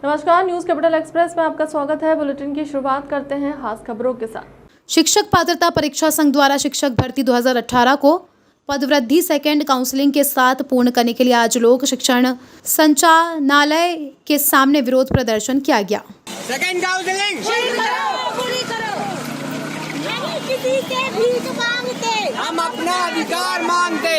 नमस्कार, news capital express में आपका स्वागत है। बुलेटिन की शुरुआत करते हैं खास खबरों के साथ। शिक्षक पात्रता परीक्षा संघ द्वारा शिक्षक भर्ती 2018 को पदवृद्धि सेकेंड काउंसलिंग के साथ पूर्ण करने के लिए आज लोक शिक्षण संचालनालय के सामने विरोध प्रदर्शन किया गया। सेकेंड काउंसलिंग पूरी करो। नहीं किसी से भीख मांगते, हम अपना अधिकार मांगते।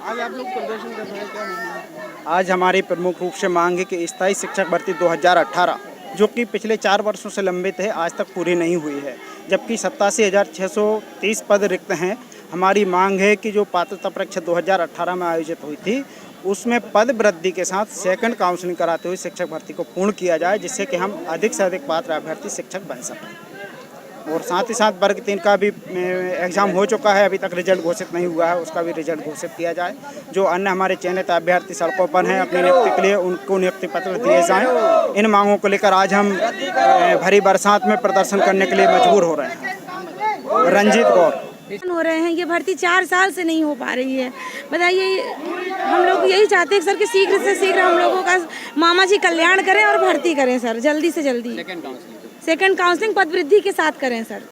आज आप लोग प्रदर्शन कर रहे हैं, क्या? आज हमारी प्रमुख रूप से मांग है कि स्थायी शिक्षक भर्ती 2018 जो कि पिछले 4 वर्षों से लंबित है, आज तक पूरी नहीं हुई है, जबकि 87,630 पद रिक्त हैं। हमारी मांग है कि जो पात्रता परीक्षा 2018 में आयोजित हुई थी उसमें पद वृद्धि के साथ सेकंड काउंसलिंग कराते हुए शिक्षक भर्ती को पूर्ण किया जाए, जिससे कि हम अधिक से अधिक पात्र अभ्यर्थी शिक्षक बन सकें। और साथ ही साथ वर्ग 3 का भी एग्ज़ाम हो चुका है, अभी तक रिजल्ट घोषित नहीं हुआ है, उसका भी रिजल्ट घोषित किया जाए। जो अन्य हमारे चयनित अभ्यर्थी सड़कों पर हैं अपनी नियुक्ति के लिए, उनको नियुक्ति पत्र दिए जाएं। इन मांगों को लेकर आज हम भरी बरसात में प्रदर्शन करने के लिए मजबूर हो रहे हैं। रंजीत गौर हो रहे हैं। ये भर्ती 4 साल से नहीं हो पा रही है। बताइए, हम लोग यही चाहते हैं सर कि शीघ्र से शीघ्र हम लोगों का मामा जी कल्याण करें और भर्ती करें सर, जल्दी से जल्दी। सेकंड काउंसलिंग पद वृद्धि के साथ करें सर।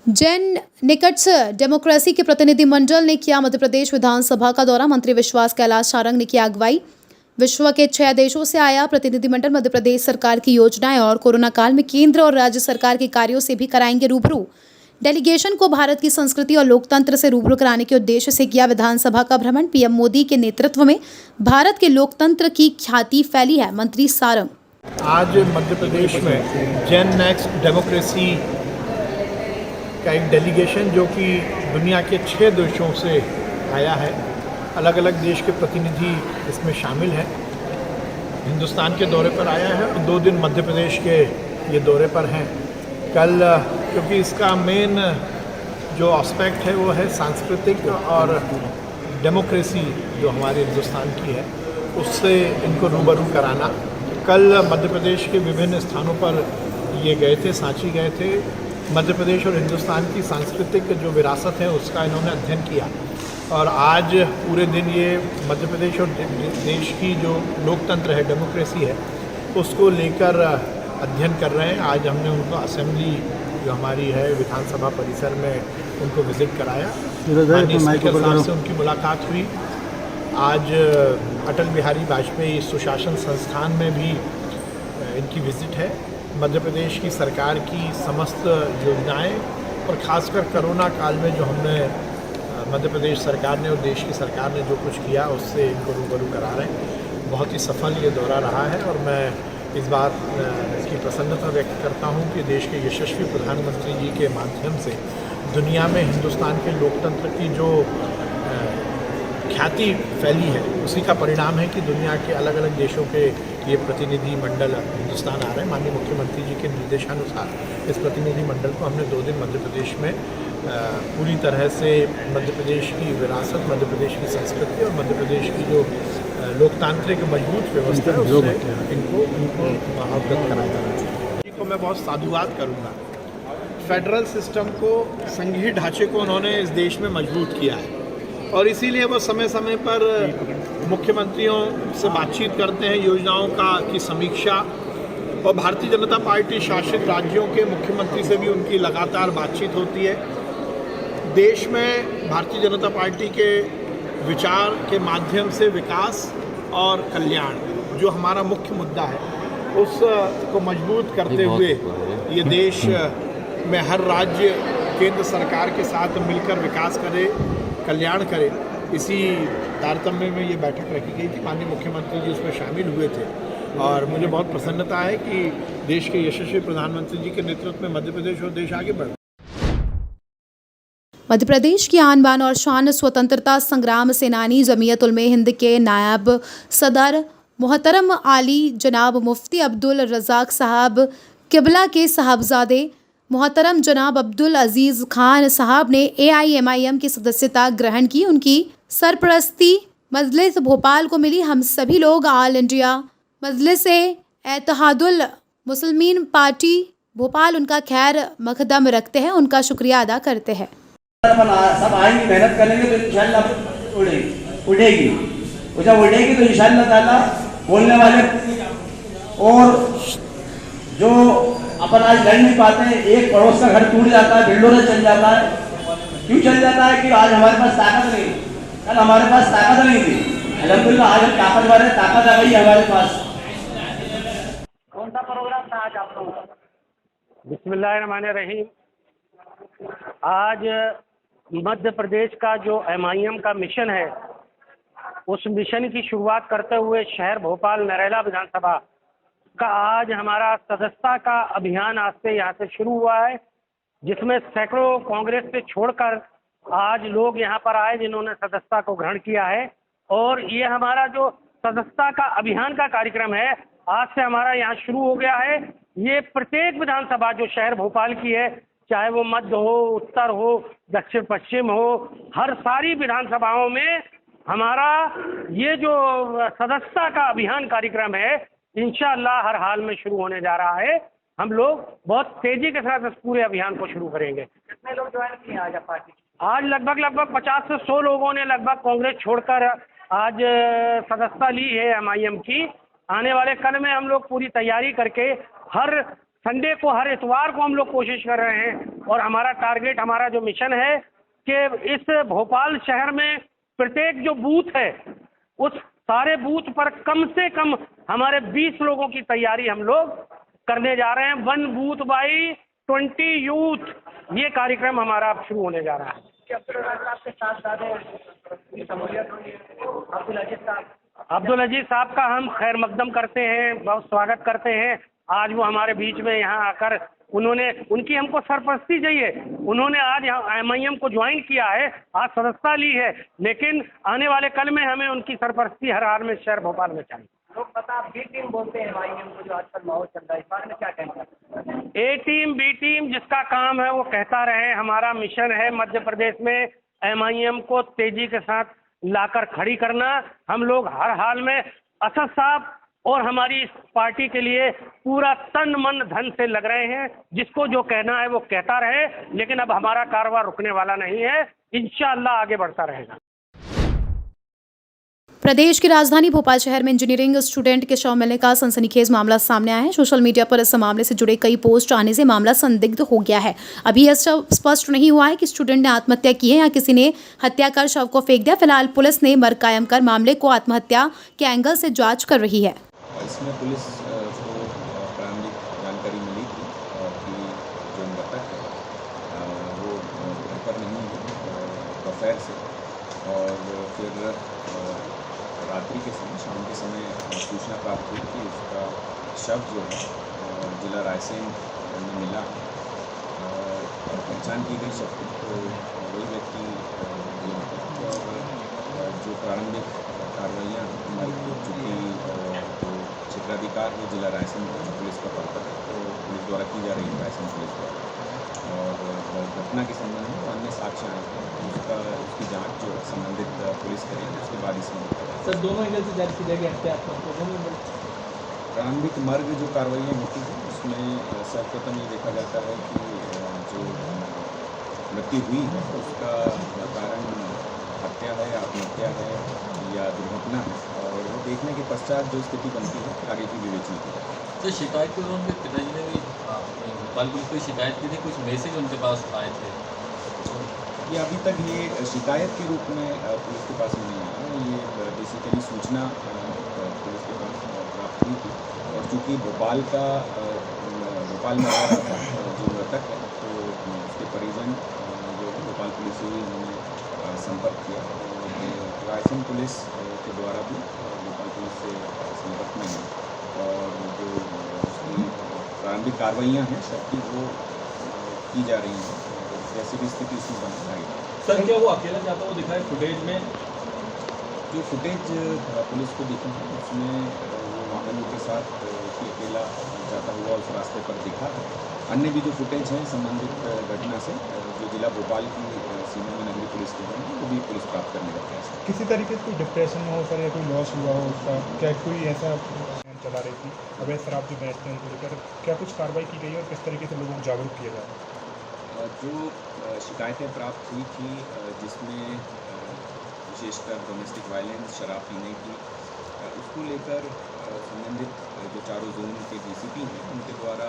जैन निकट्स डेमोक्रेसी के प्रतिनिधिमंडल ने किया मध्य प्रदेश विधानसभा का दौरा। मंत्री विश्वास कैलाश सारंग ने किया अगुवाई। विश्व के 6 देशों से आया प्रतिनिधिमंडल मध्य प्रदेश सरकार की योजनाएं और कोरोना काल में केंद्र और राज्य सरकार के कार्यों से भी कराएंगे रूबरू। डेलीगेशन को भारत की संस्कृति और लोकतंत्र से रूबरू कराने के उद्देश्य से किया विधानसभा का भ्रमण। पीएम मोदी के नेतृत्व में भारत के लोकतंत्र की ख्याति फैली है। मंत्री सारंग आज मध्य प्रदेश में जैन नेक्स्ट डेमोक्रेसी का एक डेलीगेशन जो कि दुनिया के 6 देशों से आया है, अलग अलग देश के प्रतिनिधि इसमें शामिल हैं, हिंदुस्तान के दौरे पर आया है और 2 दिन मध्य प्रदेश के ये दौरे पर हैं। कल क्योंकि इसका मेन जो एस्पेक्ट है वो है सांस्कृतिक और डेमोक्रेसी जो हमारे हिंदुस्तान की है उससे इनको रूबरू कराना। कल मध्य प्रदेश के विभिन्न स्थानों पर ये गए थे, सांची गए थे। मध्य प्रदेश और हिंदुस्तान की सांस्कृतिक जो विरासत है उसका इन्होंने अध्ययन किया और आज पूरे दिन ये मध्य प्रदेश और देश की जो लोकतंत्र है, डेमोक्रेसी है, उसको लेकर अध्ययन कर रहे हैं। आज हमने उनको असेंबली जो हमारी है विधानसभा परिसर में उनको विज़िट कराया। माननीय स्पीकर साहब से उनकी मुलाकात हुई। आज अटल बिहारी वाजपेयी सुशासन संस्थान में भी इनकी विज़िट है। मध्य प्रदेश की सरकार की समस्त योजनाएं और ख़ासकर कोरोना काल में जो हमने मध्य प्रदेश सरकार ने और देश की सरकार ने जो कुछ किया उससे इनको रूबरू करा रहे हैं। बहुत ही सफल ये दौरा रहा है और मैं इस बात की प्रसन्नता व्यक्त करता हूँ कि देश के यशस्वी प्रधानमंत्री जी के माध्यम से दुनिया में हिंदुस्तान के लोकतंत्र की जो ख्याति फैली है उसी का परिणाम है कि दुनिया के अलग अलग देशों के ये प्रतिनिधि मंडल हिंदुस्तान आ रहे हैं। माननीय मुख्यमंत्री जी के निर्देशानुसार इस प्रतिनिधि मंडल को हमने 2 दिन मध्य प्रदेश में पूरी तरह से मध्य प्रदेश की विरासत, मध्य प्रदेश की संस्कृति और मध्य प्रदेश की जो लोकतांत्रिक मजबूत व्यवस्था है उससे इनको अवगत कराया। को मैं बहुत साधुवाद करूँगा। फेडरल सिस्टम को, संघीय ढांचे को उन्होंने इस देश में मजबूत किया है और इसीलिए वो समय समय पर मुख्यमंत्रियों से बातचीत करते हैं, योजनाओं की समीक्षा, और भारतीय जनता पार्टी शासित राज्यों के मुख्यमंत्री से भी उनकी लगातार बातचीत होती है। देश में भारतीय जनता पार्टी के विचार के माध्यम से विकास और कल्याण जो हमारा मुख्य मुद्दा है उसको मजबूत करते हुए ये देश में हर राज्य केंद्र सरकार के साथ मिलकर विकास करे, कल्याण करे, इसी तारतम्य में ये बैठक रखी गई थी। माननीय मुख्यमंत्री जी उसमें शामिल हुए थे और मुझे बहुत प्रसन्नता है कि देश के यशस्वी प्रधानमंत्री जी के नेतृत्व में मध्य प्रदेश और देश आगे बढ़। मध्य प्रदेश की आन बान और शान स्वतंत्रता संग्राम सेनानी जमीयत उलमे हिंद के नायब सदर मोहतरम आली जनाब मुफ्ती अब्दुल रज़ाक साहब किबला के साहबजादे मोहतरम जनाब अब्दुल अजीज़ खान साहब ने AIMIM की सदस्यता ग्रहण की। उनकी सरपरस्ती मजलिस भोपाल को मिली। हम सभी लोग ऑल इंडिया मजलिस इत्तेहादुल मुस्लिमीन पार्टी भोपाल उनका खैर मकदम रखते हैं, उनका शुक्रिया अदा करते हैं। सब आएंगे, मेहनत करेंगे तो इंशाल्लाह उड़ेगी। जब उड़ेगी तो इंशाल्लाह ताला बोलने वाले और जो अपन आज लड़ नहीं पाते, एक पड़ोस का घर टूट जाता है, बिल्डों चल जाता है। क्यों चल जाता है कि आज हमारे पास ताकत नहीं, कल हमारे पास ताकत नहीं थी। अल्हम्दुलिल्लाह आज हम ताकतवर है, ताकत आ गई हमारे पास। कौन सा प्रोग्राम था आज आप लोगों का? बिस्मिल्लाहिर्रहमानिर्रहीम। आज मध्य प्रदेश का जो MIM का मिशन है, उस मिशन की शुरुआत करते हुए शहर भोपाल नरेला विधानसभा का आज हमारा सदस्यता का अभियान आज से यहाँ से शुरू हुआ है, जिसमें सैकड़ों कांग्रेस से छोड़कर आज लोग यहाँ पर आए जिन्होंने सदस्यता को ग्रहण किया है। और ये हमारा जो सदस्यता का अभियान का कार्यक्रम है आज से हमारा यहाँ शुरू हो गया है। ये प्रत्येक विधानसभा जो शहर भोपाल की है, चाहे वो मध्य हो, उत्तर हो, दक्षिण पश्चिम हो, हर सारी विधानसभाओं में हमारा ये जो सदस्यता का अभियान कार्यक्रम है इंशाअल्लाह हर हाल में शुरू होने जा रहा है। हम लोग बहुत तेजी के साथ इस पूरे अभियान को शुरू करेंगे। कितने लोग ज्वाइन किए आज पार्टी? आज लगभग 50 से 100 लोगों ने लगभग कांग्रेस छोड़कर आज सदस्यता ली है MIM की। आने वाले कल में हम लोग पूरी तैयारी करके हर संडे को, हर इतवार को हम लोग कोशिश कर रहे हैं। और हमारा टारगेट, हमारा जो मिशन है कि इस भोपाल शहर में प्रत्येक जो बूथ है उस सारे बूथ पर कम से कम हमारे 20 लोगों की तैयारी हम लोग करने जा रहे हैं। 1 बूथ बाई 20 यूथ, ये कार्यक्रम हमारा अब शुरू होने जा रहा है। आपके साथ अब्दुल अजीज साहब का हम खैर मकदम करते हैं, बहुत स्वागत करते हैं। आज वो हमारे बीच में यहाँ आकर उनकी हमको सरपरस्ती चाहिए। उन्होंने आज यहाँ MIM को ज्वाइन किया है, आज सदस्यता ली है, लेकिन आने वाले कल में हमें उनकी सरपरस्ती हर हाल में शहर भोपाल में चाहिए। लोग पता B टीम बोलते हैं MIM को, जो आजकल माहौल चल रहा है, इस बारे में क्या कहना है? A टीम B टीम जिसका काम है वो कहता रहे। हमारा मिशन है मध्य प्रदेश में MIM को तेजी के साथ लाकर खड़ी करना। हम लोग हर हाल में असद साहब और हमारी इस पार्टी के लिए पूरा तन मन धन से लग रहे हैं। जिसको जो कहना है वो कहता रहे, लेकिन अब हमारा कारवां रुकने वाला नहीं है, इंशाअल्लाह आगे बढ़ता रहेगा। प्रदेश की राजधानी भोपाल शहर में इंजीनियरिंग स्टूडेंट के शव मिलने का सनसनीखेज मामला सामने आया है। सोशल मीडिया पर इस मामले से जुड़े कई पोस्ट आने से मामला संदिग्ध हो गया है। अभी यह स्पष्ट नहीं हुआ है कि स्टूडेंट ने आत्महत्या की है या किसी ने हत्या कर शव को फेंक दिया। फिलहाल पुलिस ने मर्ग कायम कर मामले को आत्महत्या के एंगल से जांच कर रही है। इसमें पुलिस को प्रारंभिक जानकारी मिली थी कि जो मृतक है वो घर पर नहीं है दोपहर से, और फिर रात्रि के समय, शाम के समय सूचना प्राप्त हुई कि उसका शव जो है जिला रायसेन में मिला। पहचान की गई शव तो वही व्यक्ति और जो प्रारंभिक कार्रवाइयाँ हमारी चूँकि क्षेत्राधिकार है जिला रायसेन पुलिस का पड़ता है, तो पुलिस द्वारा की जा रही है, रायसेन पुलिस द्वारा। और घटना के संबंध में अन्य साक्ष्य आए हैं, उसकी जांच जो संबंधित पुलिस करेगी, उसके बाद इसमें सर दोनों एंगल से जांच की जाएगी हत्या। प्रारंभिक मर्ग जो कार्रवाइयाँ होती हैं उसमें सर्वप्रथम ये देखा जाता है कि जो मृत्यु हुई है उसका कारण हत्या है, आत्महत्या है या दुर्घटना है, और वो देखने के पश्चात जो स्थिति बनती है आगे की विवेचना की जाती है। तो शिकायत के उनके पिताजी ने भी भोपाल पुलिस को शिकायत की थी, कुछ मैसेज उनके पास आए थे। ये अभी तक ये शिकायत के रूप में पुलिस के पास नहीं आया, ये बेसिकली सूचना पुलिस के पास प्राप्त हुई थी। और चूँकि भोपाल में रह रहा था जो मृतक है, तो उसके परिजन जो भोपाल पुलिस से भी उन्होंने संपर्क किया। रायसेन पुलिस के द्वारा भी भोपाल पुलिस से संपर्क में है, और जो उसकी प्रारंभिक कार्रवाइयाँ हैं सबकी वो की जा रही हैं, जैसी भी स्थिति उसमें बन पाएगी। सर क्या वो अकेला जाता हुआ दिखा है फुटेज में? जो फुटेज पुलिस को दिखा है उसमें वो वाहनों के साथ कि अकेला जाता हुआ उस रास्ते पर दिखा है। अन्य भी जो फुटेज हैं संबंधित घटना से जो जिला भोपाल की सीमा में नगरी पुलिस के हैं वो भी पुलिस प्राप्त करने का प्रयास है। किसी तरीके से कोई डिप्रेशन में हो सर या कोई लॉस हुआ हो उसका, क्या कोई ऐसा चला रही थी अवैध शराब जो बेचते हैं उनको लेकर क्या कुछ कार्रवाई की गई है और किस तरीके से लोगों को जागरूक किया जा रहा है? जो शिकायतें प्राप्त हुई थी जिसमें विशेषकर डोमेस्टिक वायलेंस, शराब पीने की, उसको लेकर संबंधित जो चारों जोन के डीसीपी हैं उनके द्वारा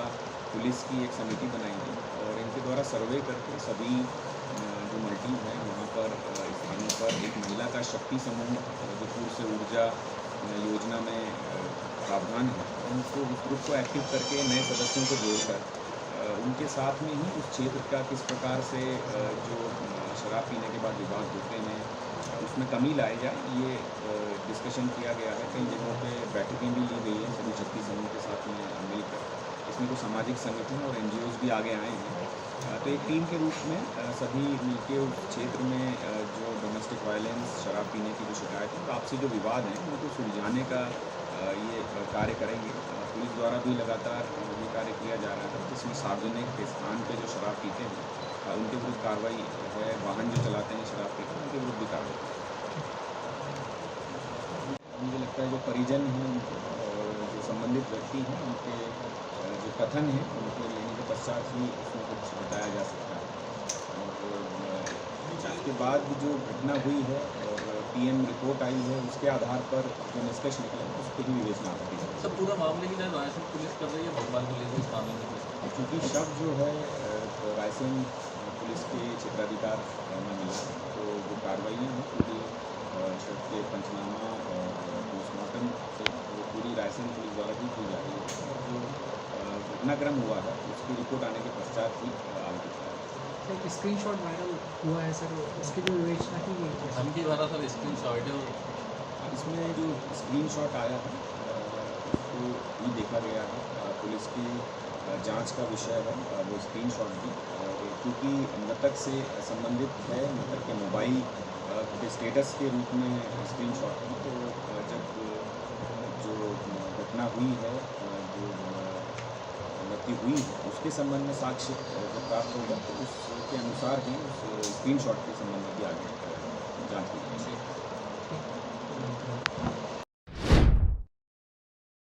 पुलिस की एक समिति बनाई गई और इनके द्वारा सर्वे करके सभी जो मल्टी हैं वहाँ पर स्थानों पर एक महिला का शक्ति समूह जो पूर्व से ऊर्जा योजना में प्रावधान है उनको उस ग्रुप को एक्टिव करके नए सदस्यों को जोड़कर उनके साथ में ही उस क्षेत्र का किस प्रकार से जो शराब पीने के बाद विवाद होते हैं उसमें कमी लाई जाए, ये डिस्कशन किया गया है। कई जगहों पे बैठकें भी ली गई हैं सभी शक्ति समूह के साथ में मिलकर। इसमें कुछ सामाजिक संगठन और NGOs भी आगे आए हैं। तो एक टीम के रूप में सभी मिलकर उस क्षेत्र में जो डोमेस्टिक वायलेंस, शराब पीने की जो शिकायत है, आपसी जो विवाद हैं उनको सुलझाने का ये कार्य करेंगे। पुलिस द्वारा भी लगातार ये कार्य किया जा रहा है जिसमें सार्वजनिक स्थान पे जो शराब पीते हैं उनके विरुद्ध कार्रवाई है, वाहन जो चलाते हैं शराब पीकर उनके विरुद्ध भी कार्रवाई। मुझे लगता है जो परिजन हैं जो संबंधित व्यक्ति हैं उनके जो कथन हैं उनको लेने के पश्चात ही उसमें कुछ बताया जा सकता है। और उसके बाद जो घटना हुई है और PM रिपोर्ट आई है उसके आधार पर जो निष्कर्ष निकले उस पर ही विवेचना होती है। सब पूरा मामले की रायसेन पुलिस कर रही है, भोपाल पुलिस इस मामले में? क्योंकि शव जो है रायसेन पुलिस के क्षेत्राधिकार में मिला तो वो कार्रवाइयाँ हैं पूरी शव के पंचनामा और पोस्टमार्टम से वो पूरी रायसेन पुलिस द्वारा भी की जा रही है और जो घटनाक्रम हुआ है उसकी रिपोर्ट आने के पश्चात ही आगे दिखा है। एक स्क्रीनशॉट वायरल हुआ है सर, इसकी जो विवेचना की गई है धमकी वाला सर स्क्रीनशॉट है और इसमें जो स्क्रीनशॉट आया है उसको भी देखा गया है। पुलिस की जांच का विषय है वो स्क्रीनशॉट भी, क्योंकि मृतक से संबंधित है, मृतक के मोबाइल के स्टेटस के रूप में स्क्रीनशॉट है। तो जब जो घटना हुई है, जो मृत्यु हुई है उसके संबंध में साक्ष्य जब प्राप्त होगा तो उसके अनुसार ही उस स्क्रीनशॉट के संबंध में भी आगे जाँच की जाएगी।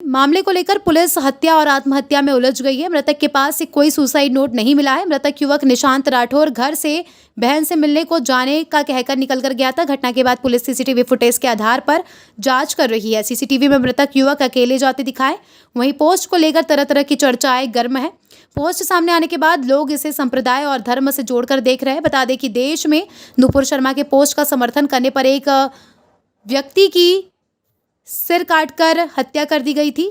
मामले को लेकर पुलिस हत्या और आत्महत्या में उलझ गई है। मृतक के पास से कोई सुसाइड नोट नहीं मिला है। मृतक युवक निशांत राठौर घर से बहन से मिलने को जाने का कहकर निकल कर गया था। घटना के बाद पुलिस सीसीटीवी फुटेज के आधार पर जांच कर रही है। सीसीटीवी में मृतक युवक अकेले जाते दिखाए। वहीं पोस्ट को लेकर तरह तरह की चर्चाएं गर्म है। पोस्ट सामने आने के बाद लोग इसे संप्रदाय और धर्म से जोड़कर देख रहे हैं। बता दें कि देश में नुपुर शर्मा के पोस्ट का समर्थन करने पर एक व्यक्ति की सिर काटकर हत्या कर दी गई थी,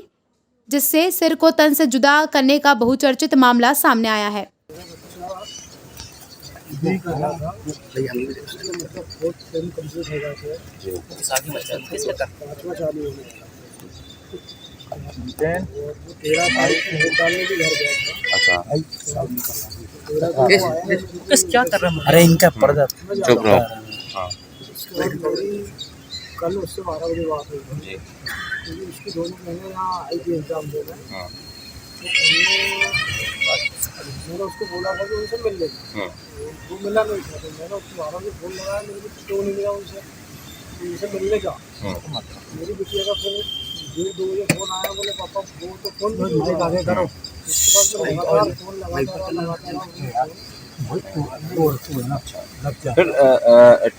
जिससे सिर को तन से जुदा करने का बहुचर्चित मामला सामने आया है। क्या कर रहा है? अरे इनका पर्दा चुप रहो। कल उससे 12 बजे बात हुई थी, क्योंकि उसकी दोनों महीने यहाँ आई थी एग्जाम देने। तो मैंने उसको बोला था कि उनसे मिल लेगी, वो मिला नहीं था। तो मैंने उसको 12 बजे फोन लगाया, मेरे को क्यों नहीं मिला उनसे मिलने का। मेरी बिटिया का फोन 1:30 बजे फोन आया, बोले पापा वो तो फोन आगे करो। उसके बाद लगातार फोन लगातार फिर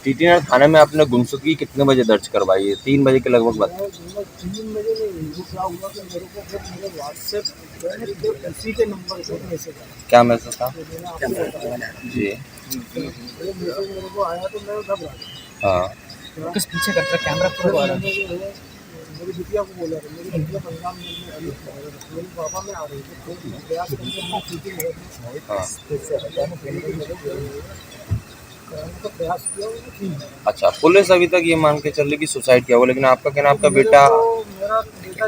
टीटीनगर थाने में आपने गुमशुदगी कितने बजे दर्ज करवाई है? 3 बजे के लगभग बात। 3 बजे नहीं, वो क्या हुआ कि मेरे को फिर मेरे व्हाट्सएप उसी के नंबर से मैसेज आया। क्या मैसेज था? जी वो मैसेज मेरे को आया तो मैं घबरा गया। हाँ, किस पीछे करता कैमरा पूरा वाला? मेरी बिटिया को बोला था, मेरी बिटिया पंजाब में मेरे पापा में आ रही थी, तो प्रयास करके मैं चीटिंग हो गई। तो प्रयास किया। अच्छा, पुलिस अभी तक ये मान के चल रही कि सुसाइड किया हुआ, लेकिन आपका कहना आपका बेटा मेरा बेटा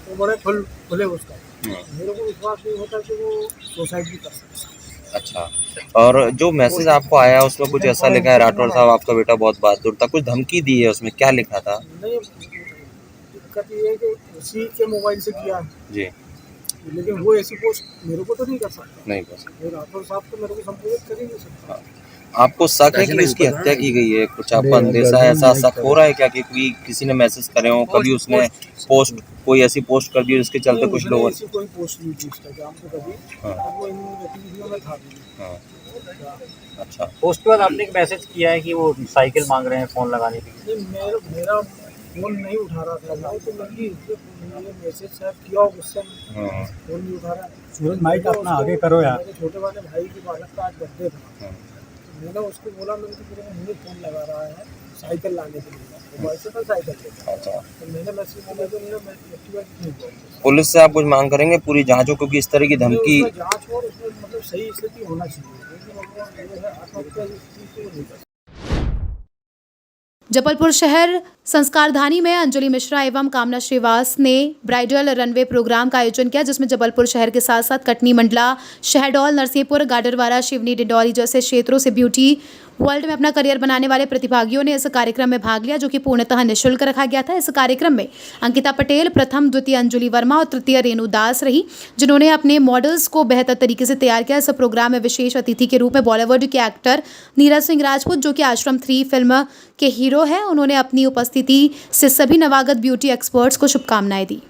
वो बड़े खुले उसका, मेरे को विश्वास नहीं होता कि वो सुसाइड भी कर सकता। अच्छा, और जो मैसेज आपको आया उसमें कुछ ऐसा लिखा है, राठौर साहब आपका बेटा बहुत बहादुर था, कुछ धमकी दी है उसमें, क्या लिखा था? नहीं, दिक्कत ये है कि उसी के मोबाइल से किया है जी, लेकिन वो ऐसी पोस्ट मेरे को तो नहीं कर सकता। नहीं कर सकते। राठौर साहब तो मेरे को संबोधित कर ही नहीं सकता। आपको शक है कि उसकी हत्या की गई है? कुछ आपको अंदेशा है, ऐसा शक हो रहा है क्या कि कोई किसी ने मैसेज करे हो, कभी उसने पोस्ट कोई ऐसी पोस्ट कर दी जिसके चलते कुछ लोग? ऐसी कोई पोस्ट नहीं थी इंस्टाग्राम पे कभी, वो इन गतिविधियों में था नहीं। अच्छा, पोस्ट के बाद आपने एक मैसेज किया है कि वो साइकिल मांग रहे हैं फ़ोन लगाने के लिए। मेरा फोन नहीं उठा रहा था मैं, तो मैंने मैसेज शायद किया हो उससे, फोन नहीं उठा रहा। सूरज माइक अपना आगे करो यार। मेरे छोटे वाले भाई की बालक का आज बर्थडे था, मैंने उसको बोला, मैंने तो मुझे फोन लगा रहा है साइकिल लाने के लिए, मोबाइल से तो साइकिल लेता। अच्छा, तो मैंने मैसेज बोला तो मैं एक्टिवा नहीं बोला। पुलिस से आप कुछ मांग करेंगे पूरी जांच हो, क्योंकि इस तरह की धमकी? जांच और उसमें मतलब सही स्थिति होना चाहिए, लेकिन आत्महत्या की स्थिति नहीं कर। जबलपुर शहर संस्कारधानी में अंजलि मिश्रा एवं कामना श्रीवास ने ब्राइडल रनवे प्रोग्राम का आयोजन किया, जिसमें जबलपुर शहर के साथ साथ कटनी, मंडला, शहडोल, नरसिंहपुर, गाडरवारा, शिवनी, डिंडौरी जैसे क्षेत्रों से ब्यूटी वर्ल्ड में अपना करियर बनाने वाले प्रतिभागियों ने इस कार्यक्रम में भाग लिया, जो कि पूर्णतः निःशुल्क रखा गया था। इस कार्यक्रम में अंकिता पटेल प्रथम, द्वितीय अंजुली वर्मा और तृतीय रेणु दास रही, जिन्होंने अपने मॉडल्स को बेहतर तरीके से तैयार किया। इस प्रोग्राम में विशेष अतिथि के रूप में बॉलीवुड के एक्टर नीरज सिंह राजपूत, जो कि आश्रम 3 फिल्म के हीरो हैं, उन्होंने अपनी उपस्थिति से सभी नवागत ब्यूटी एक्सपर्ट्स को शुभकामनाएं दी।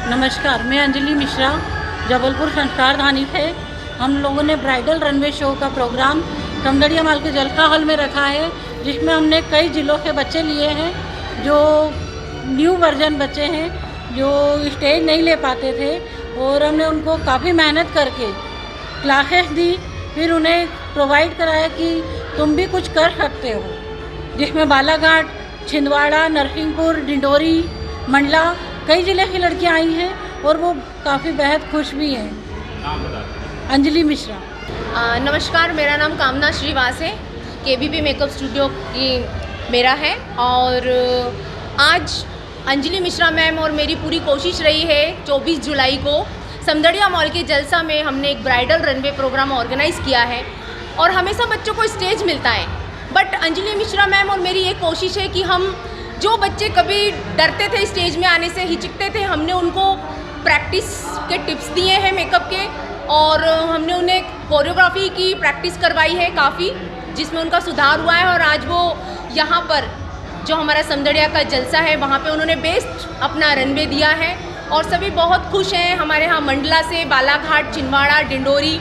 नमस्कार, मैं अंजलि मिश्रा, जबलपुर संस्कारधानी से हम लोगों ने ब्राइडल रनवे शो का प्रोग्राम कमदड़िया माल के जलका हॉल में रखा है, जिसमें हमने कई ज़िलों के बच्चे लिए हैं, जो न्यू वर्जन बच्चे हैं, जो स्टेज नहीं ले पाते थे, और हमने उनको काफ़ी मेहनत करके क्लासेस दी, फिर उन्हें प्रोवाइड कराया कि तुम भी कुछ कर सकते हो, जिसमें बालाघाट, छिंदवाड़ा, नरसिंहपुर, डिंडोरी, मंडला कई ज़िले की लड़कियां आई हैं और वो काफ़ी बेहद खुश भी हैं। अंजलि मिश्रा। नमस्कार, मेरा नाम कामना श्रीवास है, केबीपी मेकअप स्टूडियो की मेरा है, और आज अंजलि मिश्रा मैम और मेरी पूरी कोशिश रही है 24 जुलाई को समदड़िया मॉल के जलसा में हमने एक ब्राइडल रनवे प्रोग्राम ऑर्गेनाइज़ किया है, और हमेशा बच्चों को स्टेज मिलता है, बट अंजलि मिश्रा मैम और मेरी ये कोशिश है कि हम जो बच्चे कभी डरते थे स्टेज में आने से, हिचकते थे, हमने उनको प्रैक्टिस के टिप्स दिए हैं मेकअप के, और हमने उन्हें कोरियोग्राफी की प्रैक्टिस करवाई है काफ़ी, जिसमें उनका सुधार हुआ है, और आज वो यहाँ पर जो हमारा समदड़िया का जलसा है वहाँ पे उन्होंने बेस्ट अपना रनवे दिया है, और सभी बहुत खुश हैं। हमारे यहाँ मंडला से, बालाघाट, छिंदवाड़ा, डिंडोरी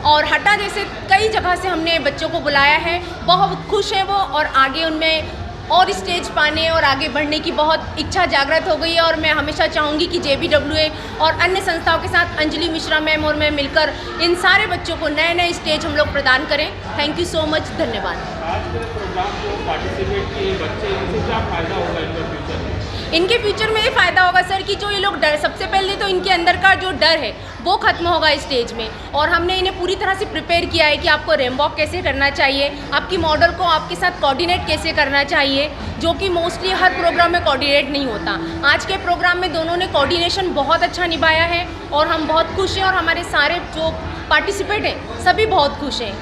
और हटा जैसे कई जगह से हमने बच्चों को बुलाया है, बहुत खुश हैं वो, और आगे उनमें और स्टेज पाने और आगे बढ़ने की बहुत इच्छा जागृत हो गई है। और मैं हमेशा चाहूँगी कि JBWA और अन्य संस्थाओं के साथ अंजलि मिश्रा मैम और मैं मिलकर इन सारे बच्चों को नए नए स्टेज हम लोग प्रदान करें। थैंक यू सो मच, धन्यवाद। आज के प्रोग्राम को पार्टिसिपेट किए बच्चे, इनसे क्या फ़ायदा होगा इनका फ्यूचर में? इनके फ्यूचर में ये फ़ायदा होगा सर कि जो ये लोग डर, सबसे पहले तो इनके अंदर का जो डर है वो ख़त्म होगा स्टेज में, और हमने इन्हें पूरी तरह से प्रिपेयर किया है कि आपको रैंप वॉक कैसे करना चाहिए, आपकी मॉडल को आपके साथ कोऑर्डिनेट कैसे करना चाहिए, जो कि मोस्टली हर प्रोग्राम में कोऑर्डिनेट नहीं होता। आज के प्रोग्राम में दोनों ने कोऑर्डिनेशन बहुत अच्छा निभाया है, और हम बहुत खुश हैं, और हमारे सारे जो पार्टिसिपेंट हैं सभी बहुत खुश हैं।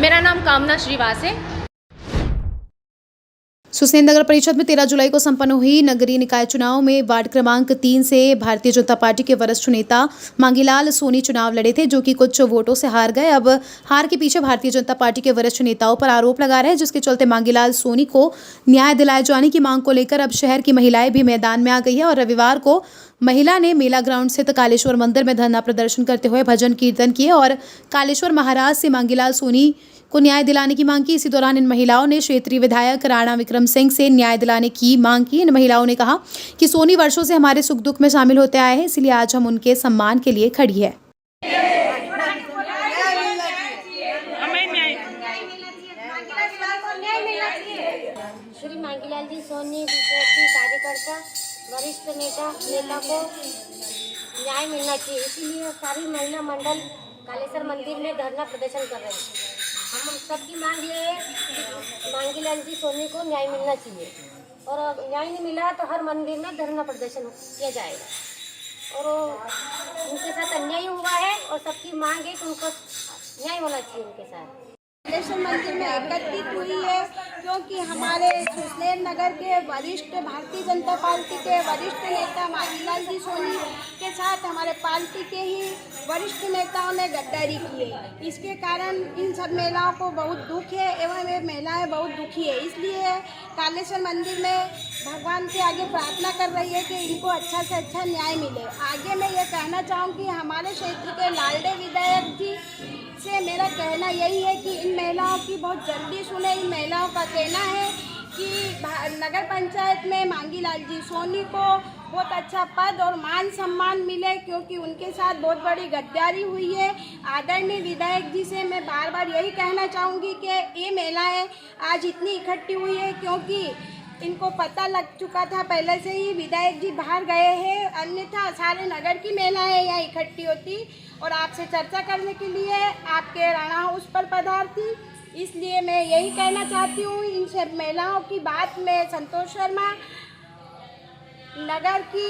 मेरा नाम कामना श्रीवास है। सुसनेंद्र नगर परिषद में 13 जुलाई को संपन्न हुई नगरीय निकाय चुनाव में वार्ड क्रमांक 3 से भारतीय जनता पार्टी के वरिष्ठ नेता मांगीलाल सोनी चुनाव लड़े थे, जो कि कुछ वोटों से हार गए। अब हार के पीछे भारतीय जनता पार्टी के वरिष्ठ नेताओं पर आरोप लगा रहे हैं, जिसके चलते मांगीलाल सोनी को न्याय दिलाए जाने की मांग को लेकर अब शहर की महिलाएं भी मैदान में आ गई है। और रविवार को महिला ने मेला ग्राउंड स्थित कालेश्वर मंदिर में धरना प्रदर्शन करते हुए भजन कीर्तन किए और कालेश्वर महाराज से मांगीलाल सोनी को न्याय दिलाने की मांग की। इसी दौरान इन महिलाओं ने क्षेत्रीय विधायक राणा विक्रम सिंह से न्याय दिलाने की मांग की। इन महिलाओं ने कहा कि सोनी वर्षों से हमारे सुख दुख में शामिल होते आए हैं, इसलिए आज हम उनके सम्मान के लिए खड़ी है। श्री मांगीलाल जी सोनी कार्यकर्ता वरिष्ठ नेता को न्याय मिलना चाहिए, इसीलिए सारी महिला मंडल कालेश्वर मंदिर में धरना प्रदर्शन कर रहे हैं। हम सबकी मांग ये है कि मांगीलाल जी सोनी को न्याय मिलना चाहिए, और न्याय नहीं मिला तो हर मंदिर में धरना प्रदर्शन किया जाएगा। और उनके साथ अन्याय हुआ है और सबकी मांग है कि उनको न्याय होना चाहिए उनके साथ। कालेश्वर मंदिर में एकत्रित हुई है क्योंकि हमारे सुसनेर नगर के वरिष्ठ भारतीय जनता पार्टी के वरिष्ठ नेता मांगीलाल जी सोनी के साथ हमारे पार्टी के ही वरिष्ठ नेताओं ने गद्दारी की है। इसके कारण इन सब महिलाओं को बहुत दुख है एवं ये महिलाएं बहुत दुखी है। इसलिए कालेश्वर मंदिर में भगवान के आगे प्रार्थना कर रही है कि इनको अच्छा से अच्छा न्याय मिले। आगे मैं ये कहना चाहूँगी हमारे क्षेत्र के लालडे विधायक जी से मेरा कहना यही है कि इन महिलाओं की बहुत जल्दी सुने। इन महिलाओं का कहना है कि नगर पंचायत में मांगीलाल जी सोनी को बहुत अच्छा पद और मान सम्मान मिले क्योंकि उनके साथ बहुत बड़ी गद्दारी हुई है। आदरणीय विधायक जी से मैं बार बार यही कहना चाहूँगी कि ये महिलाएं आज इतनी इकट्ठी हुई है क्योंकि इनको पता लग चुका था पहले से ही विधायक जी बाहर गए हैं, अन्यथा सारे नगर की महिलाएं यहाँ इकट्ठी होती और आपसे चर्चा करने के लिए आपके राणा हाउस पर पधारती। इसलिए मैं यही कहना चाहती हूँ इन सब महिलाओं की बात में संतोष शर्मा नगर की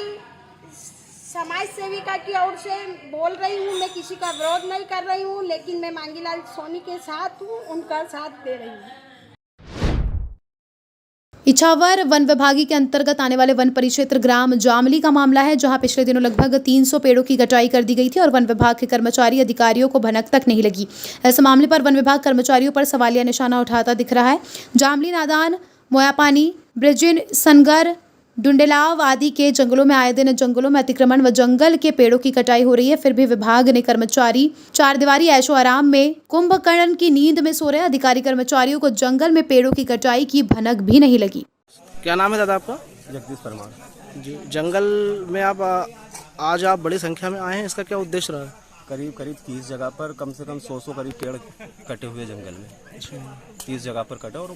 समाज सेविका की ओर से बोल रही हूँ। मैं किसी का विरोध नहीं कर रही हूँ, लेकिन मैं मांगीलाल सोनी के साथ हूँ, उनका साथ दे रही हूँ। इछावर वन विभागी के अंतर्गत आने वाले वन परिक्षेत्र ग्राम जामली का मामला है, जहां पिछले दिनों लगभग 300 पेड़ों की कटाई कर दी गई थी और वन विभाग के कर्मचारी अधिकारियों को भनक तक नहीं लगी। ऐसे मामले पर वन विभाग कर्मचारियों पर सवालिया निशाना उठाता दिख रहा है। जामली, नादान, मोयापानी, ब्रिजिन, सनगर, डुंडेलाव आदि के जंगलों में आए दिन जंगलों में अतिक्रमण व जंगल के पेड़ों की कटाई हो रही है। फिर भी विभाग ने कर्मचारी चार दीवारी ऐशो आराम में कुंभकर्ण की नींद में सो रहे अधिकारी कर्मचारियों को जंगल में पेड़ों की कटाई की भनक भी नहीं लगी। क्या नाम है दादा आपका? जगदीश परमार जी। जंगल में आप आज बड़ी संख्या में आए हैं, इसका क्या उद्देश्य रहा है? करीब 30 जगह पर कम से कम 100 करीब पेड़ कटे हुए जंगल में। 30 जगह पर कटे और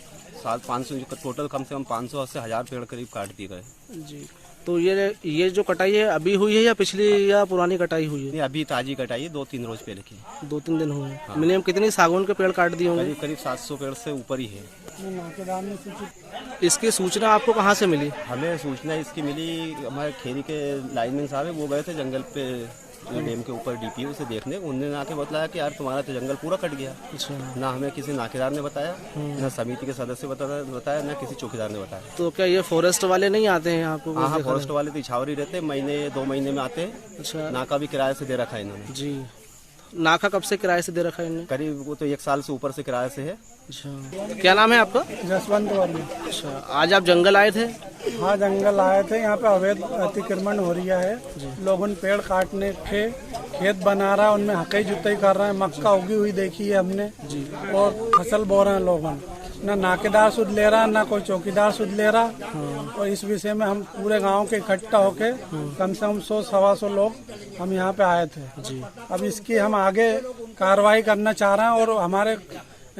500 टोटल कम से कम 500 से 1000 पेड़ करीब काट दिए गए। जी। तो ये जो कटाई है अभी हुई है या पिछली या पुरानी कटाई हुई है? अभी ताजी कटाई है, 2-3 रोज पहले की। 2-3 दिन हुए। हाँ। मिनिमम कितनी सागौन के पेड़ काट दिए होंगे? करीब 700 पेड़ से ऊपर ही है। इसकी सूचना आपको कहाँ से मिली? हमें सूचना इसकी मिली, हमारे खेरी के लाइनमैन साहब है, वो गए थे जंगल पे डैम के ऊपर डीपीओ से देखने। उन्होंने आके बताया कि यार तुम्हारा तो जंगल पूरा कट गया। ना हमें किसी नाकेदार ने बताया, ना समिति के सदस्य बताया, ना किसी चौकीदार ने बताया। तो क्या ये फॉरेस्ट वाले नहीं आते हैं आपको? हाँ, फॉरेस्ट वाले तो इछावर ही रहते, महीने 2 महीने में आते हैं। अच्छा। नाका भी किराए से दे रखा है इन्होंने। जी। नाका कब से किराए से दे रखा है इन्होंने? करीब वो तो 1 साल से ऊपर से किराए से है। अच्छा। क्या नाम है आपका? जसवंत वर्मा। अच्छा। आज आप जंगल आए थे? हाँ, जंगल आए थे। यहाँ पे अवैध अतिक्रमण हो रही है। लोगों ने पेड़ काटने के खेत बना रहा है, उनमें हकई जुताई कर रहे हैं। मक्का उगी हुई देखी है हमने जी। और फसल बो रहे हैं लोगों, ना नाकेदार सुध ले रहा, ना कोई चौकीदार सुध ले रहा। हाँ। और इस विषय में हम पूरे गांव के इकट्ठा होके कम से कम 100-125 लोग हम यहाँ पे आए थे जी। अब इसकी हम आगे कार्रवाई करना चाह रहे हैं और हमारे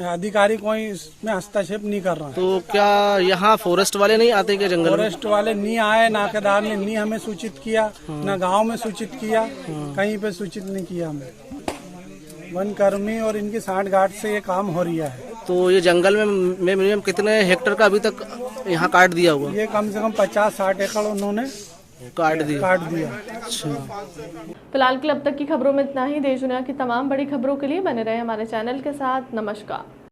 अधिकारी कोई इसमें हस्तक्षेप नहीं कर रहा। तो क्या यहाँ फॉरेस्ट वाले नहीं आते क्या जंगल? फॉरेस्ट वाले नहीं आए, नाकेदार ने नहीं हमें सूचित किया, ना गांव में सूचित किया, कहीं पे सूचित नहीं किया हमें। वन कर्मी और इनकी सांठ-गांठ से ये काम हो रही है। तो ये जंगल में मिनिमम कितने हेक्टेयर का अभी तक यहाँ काट दिया हुआ? ये कम से कम 50-60 एकड़ उन्होंने काट दिया। अच्छा। फिलहाल के अब तक की खबरों में इतना ही। देश दुनिया की तमाम बड़ी खबरों के लिए बने रहे हमारे चैनल के साथ। नमस्कार।